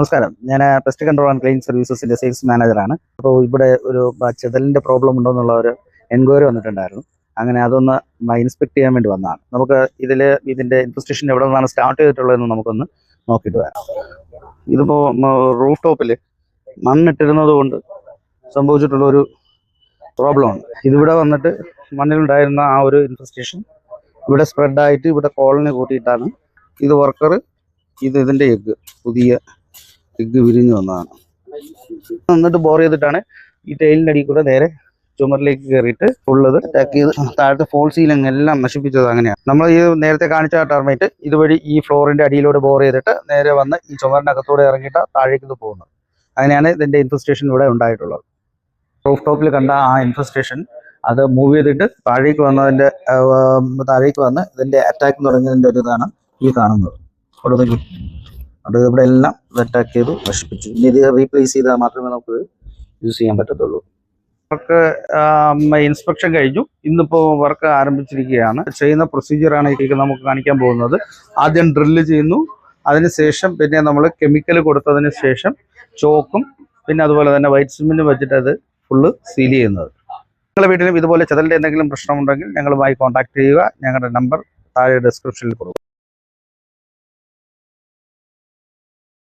നമസ്കാരം. ഞാൻ pest control and clean സർവീസസിന്റെ സെയിൽസ് മാനേജറാണ്. അപ്പോൾ ഇവിടെ ഒരു ചെതലിന്റെ പ്രോബ്ലം ഉണ്ടോ എന്നുള്ള ഒരു എൻക്വയറി വന്നിട്ടുണ്ടായിരുന്നു. അങ്ങനെ അതൊന്ന് ഇൻസ്പെക്ട് ചെയ്യാൻ വേണ്ടി വന്നതാണ്. നമുക്ക് ഇതിന്റെ ഇൻഫെസ്റ്റേഷൻ എവിടെ നിന്നാണ് സ്റ്റാർട്ട് ചെയ്തിട്ടുള്ളതെന്ന് നമുക്കൊന്ന് നോക്കിയിട്ട് വരാം. ഇതിപ്പോൾ റൂഫ് ടോപ്പിൽ മണ്ണിട്ടിരുന്നത് കൊണ്ട് സംഭവിച്ചിട്ടുള്ള ഒരു പ്രോബ്ലമാണ്. ഇതിവിടെ വന്നിട്ട് മണ്ണിലുണ്ടായിരുന്ന ആ ഒരു ഇൻഫെസ്റ്റേഷൻ ഇവിടെ സ്പ്രെഡായിട്ട് ഇവിടെ കോളനി കൂട്ടിയിട്ടാണ് ഇത് വർക്കർ ഇതിന്റെ പുതിയ എഗ്ഗ് വിരിഞ്ഞു വന്നതാണ്. എന്നിട്ട് ബോർ ചെയ്തിട്ടാണ് ഈ ടൈലിൻ്റെ അടിയിൽ കൂടെ നേരെ ചുമരിലേക്ക് കയറിയിട്ട് ഉള്ളത് അറ്റാക്ക് ചെയ്ത് താഴത്തെ ഫോൾ സീലിംഗ് എല്ലാം നശിപ്പിച്ചത്. അങ്ങനെയാണ് നമ്മൾ ഈ നേരത്തെ കാണിച്ച ടെർമൈറ്റ് ഇതുവഴി ഈ ഫ്ലോറിന്റെ അടിയിലൂടെ ബോർ ചെയ്തിട്ട് നേരെ വന്ന് ഈ ചുമരിനകത്തൂടെ ഇറങ്ങിയിട്ട് താഴേക്ക് ഇത് പോകുന്നത്. അങ്ങനെയാണ് ഇതിന്റെ ഇൻഫെസ്റ്റേഷൻ ഇവിടെ ഉണ്ടായിട്ടുള്ളത്. റൂഫ് ടോപ്പിൽ കണ്ട ആ ഇൻഫെസ്റ്റേഷൻ അത് മൂവ് ചെയ്തിട്ട് താഴേക്ക് വന്ന് ഇതിന്റെ അറ്റാക്ക് തുടങ്ങിയതിന്റെ ഒരു ഇതാണ് ഈ കാണുന്നത്. അത് ഇവിടെ എല്ലാം അറ്റാക്ക് ചെയ്ത് നശിപ്പിച്ചു. ഇനി ഇത് റീപ്ലേസ് ചെയ്താൽ മാത്രമേ നമുക്ക് യൂസ് ചെയ്യാൻ പറ്റത്തുള്ളൂ. വർക്ക് ഇൻസ്പെക്ഷൻ കഴിഞ്ഞു. ഇന്നിപ്പോൾ വർക്ക് ആരംഭിച്ചിരിക്കുകയാണ്. ചെയ്യുന്ന പ്രൊസീജിയറാണ് ഇതിലേക്ക് നമുക്ക് കാണിക്കാൻ പോകുന്നത്. ആദ്യം ഡ്രില്ല് ചെയ്യുന്നു. അതിനുശേഷം പിന്നെ നമ്മൾ കെമിക്കൽ കൊടുത്തതിന് ശേഷം ചോക്കും പിന്നെ അതുപോലെ തന്നെ വൈറ്റ് സിമെന്റും വെച്ചിട്ട് അത് ഫുള്ള് സീൽ ചെയ്യുന്നത്. നിങ്ങളുടെ വീട്ടിലും ഇതുപോലെ ചെതലിൻ്റെ എന്തെങ്കിലും പ്രശ്നമുണ്ടെങ്കിൽ ഞങ്ങളുമായി കോൺടാക്ട് ചെയ്യുക. ഞങ്ങളുടെ നമ്പർ താഴെ ഡിസ്ക്രിപ്ഷനിൽ കൊടുക്കും.